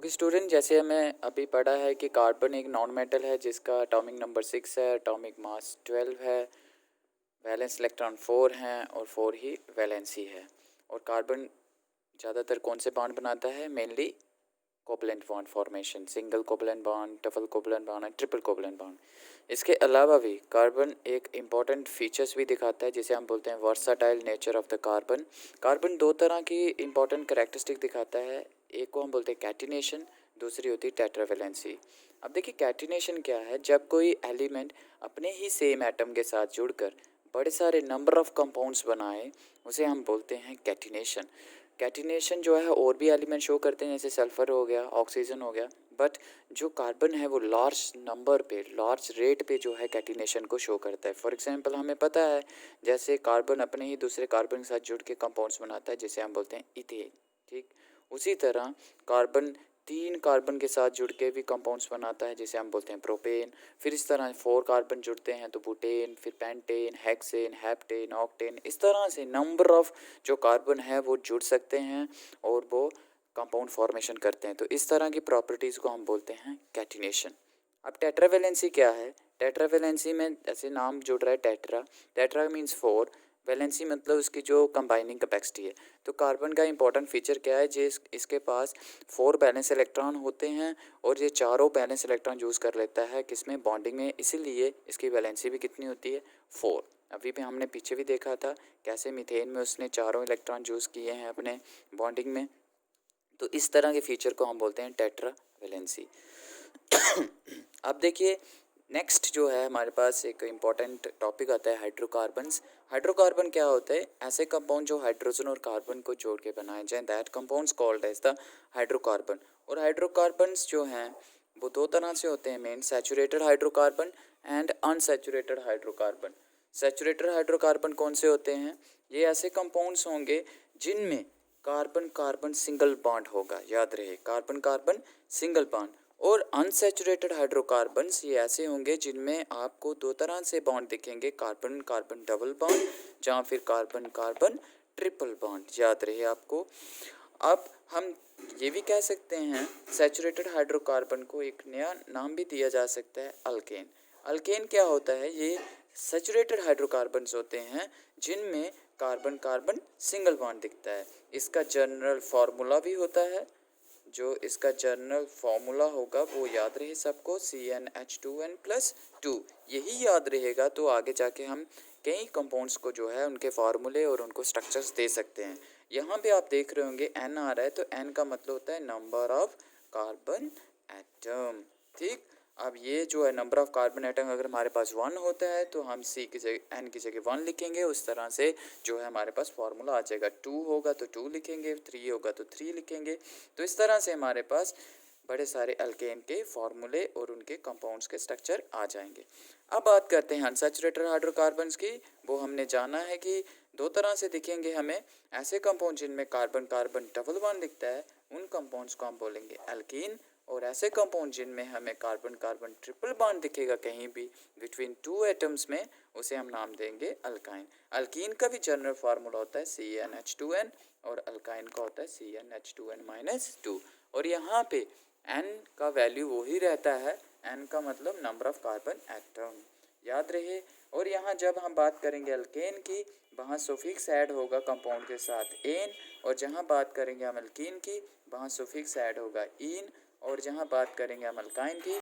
Okay student, जैसे हमें अभी पढ़ा है कि कार्बन एक नॉन मेटल है जिसका एटॉमिक नंबर 6 है, एटॉमिक मास 12 है, वैलेंस इलेक्ट्रॉन 4 हैं और 4 ही वैलेंसी है। और कार्बन ज़्यादातर कौन से बॉन्ड बनाता है? Mainly covalent bond formation, single covalent bond, double covalent bond और ट्रिपल कोवलेंट बॉन्ड। इसके अलावा भी कार्बन एक इम्पॉर्टेंट फीचर्स भी दिखाता है जिसे हम बोलते हैं versatile nature of the carbon. Carbon दो तरह की इम्पॉर्टेंट कैरेक्टरिस्टिक दिखाता है, एक को हम बोलते हैं कैटिनेशन, दूसरी होती है टेट्रावैलेंसी। अब देखिए कैटिनेशन क्या है, जब कोई एलिमेंट अपने ही सेम एटम के साथ जुड़कर बड़े सारे नंबर ऑफ कंपाउंड्स बनाए उसे हम बोलते हैं कैटिनेशन। कैटिनेशन जो है और भी एलिमेंट शो करते हैं, जैसे सल्फ़र हो गया, ऑक्सीजन हो गया, बट जो कार्बन है वो लार्ज नंबर पे, लार्ज रेट पे जो है कैटिनेशन को शो करता है। फॉर एग्जांपल हमें पता है जैसे कार्बन अपने ही दूसरे कार्बन के साथ जुड़ के कंपाउंड्स बनाता है जिसे हम बोलते हैं इथेन, ठीक। उसी तरह कार्बन 3 कार्बन के साथ जुड़ के भी कंपाउंड्स बनाता है जिसे हम बोलते हैं प्रोपेन। फिर इस तरह 4 कार्बन जुड़ते हैं तो बुटेन, फिर पेंटेन, हेक्सेन, हेप्टेन, ऑक्टेन, इस तरह से नंबर ऑफ जो कार्बन है वो जुड़ सकते हैं और वो कंपाउंड फॉर्मेशन करते हैं। तो इस तरह की प्रॉपर्टीज़ को हम बोलते हैं कैटिनेशन। अब टेट्रावैलेंसी क्या है? टेट्रावैलेंसी में जैसे नाम जुड़ रहा है टेट्रा, टेट्रा मीन्स 4, वैलेंसी मतलब उसकी जो कंबाइनिंग कैपेसिटी है। तो कार्बन का इंपॉर्टेंट फीचर क्या है, जे इसके पास 4 बैलेंस इलेक्ट्रॉन होते हैं और ये चारों बैलेंस इलेक्ट्रॉन यूज़ कर लेता है किसमें? बॉन्डिंग में, इसीलिए इसकी वैलेंसी भी कितनी होती है? 4। अभी भी हमने पीछे भी देखा था कैसे मीथेन में उसने चारों इलेक्ट्रॉन यूज़ किए हैं अपने बॉन्डिंग में। तो इस तरह के फीचर को हम बोलते हैं टेट्रा वैलेंसी। अब देखिए नेक्स्ट जो है हमारे पास एक इम्पॉर्टेंट टॉपिक आता है हाइड्रोकार्बन्स। हाइड्रोकार्बन क्या होता है? ऐसे कंपाउंड जो हाइड्रोजन और कार्बन को जोड़ के बनाए जाएं, that compounds called as the hydrocarbon. और हाइड्रोकार्बन्स जो हैं वो दो तरह से होते हैं main, saturated hydrocarbon and unsaturated hydrocarbon. Saturated hydrocarbon कौन से होते हैं? ये ऐसे कंपाउंड्स होंगे जिनमें कार्बन कार्बन सिंगल बॉन्ड होगा, याद रहे कार्बन कार्बन सिंगल बॉन्ड। और अनसैचुरेटेड हाइड्रोकार्बन्स ये ऐसे होंगे जिनमें आपको दो तरह से बॉन्ड दिखेंगे, कार्बन कार्बन डबल बॉन्ड जहाँ फिर कार्बन कार्बन ट्रिपल बॉन्ड, याद रहे आपको। अब हम ये भी कह सकते हैं सैचुरेटेड हाइड्रोकार्बन को एक नया नाम भी दिया जा सकता है अल्केन। अल्केन क्या होता है? ये सैचुरेटेड हाइड्रोकार्बन्स होते हैं जिनमें कार्बन कार्बन सिंगल बॉन्ड दिखता है। इसका जनरल फार्मूला भी होता है, जो इसका जनरल फार्मूला होगा वो याद रहे सबको, CnH2n+2। यही याद रहेगा तो आगे जाके हम कई कंपाउंड्स को जो है उनके फार्मूले और उनको स्ट्रक्चर्स दे सकते हैं। यहाँ पे आप देख रहे होंगे N आ रहा है, तो N का मतलब होता है नंबर ऑफ कार्बन एटम, ठीक। अब ये जो है नंबर ऑफ कार्बन एटम अगर हमारे पास 1 होता है तो हम C की जगह N की जगह 1 लिखेंगे, उस तरह से जो है हमारे पास फार्मूला आ जाएगा। 2 होगा तो 2 लिखेंगे, 3 होगा तो 3 लिखेंगे। तो इस तरह से हमारे पास बड़े सारे अल्केन के फार्मूले और उनके कंपाउंड्स के स्ट्रक्चर आ जाएंगे। अब बात करते हैं अनसैचुरेटेड हाइड्रोकार्बन्स की। वो हमने जाना है कि दो तरह से दिखेंगे हमें, ऐसे कंपाउंड जिनमें कार्बन कार्बन डबल बॉन्ड दिखता है उन कंपाउंड्स को हम बोलेंगे एल्कीन, और ऐसे कंपाउंड जिनमें हमें कार्बन कार्बन ट्रिपल बॉन्ड दिखेगा कहीं भी बिटवीन 2 एटम्स में, उसे हम नाम देंगे अल्काइन। अल्कीन का भी जनरल फार्मूला होता है CnH2n और अल्काइन का होता है CnH2n-2। और यहाँ पे N का वैल्यू वही रहता है, N का मतलब नंबर ऑफ कार्बन एटम, याद रहे। और यहाँ जब हम बात करेंगे अल्केन की, वहाँ सुफिक्स ऐड होगा कंपाउंड के साथ एन, और जहाँ बात करेंगे हम अल्कीन की वहाँ सुफिक्स ऐड होगा इन, और जहाँ बात करेंगे हम अल्काइन की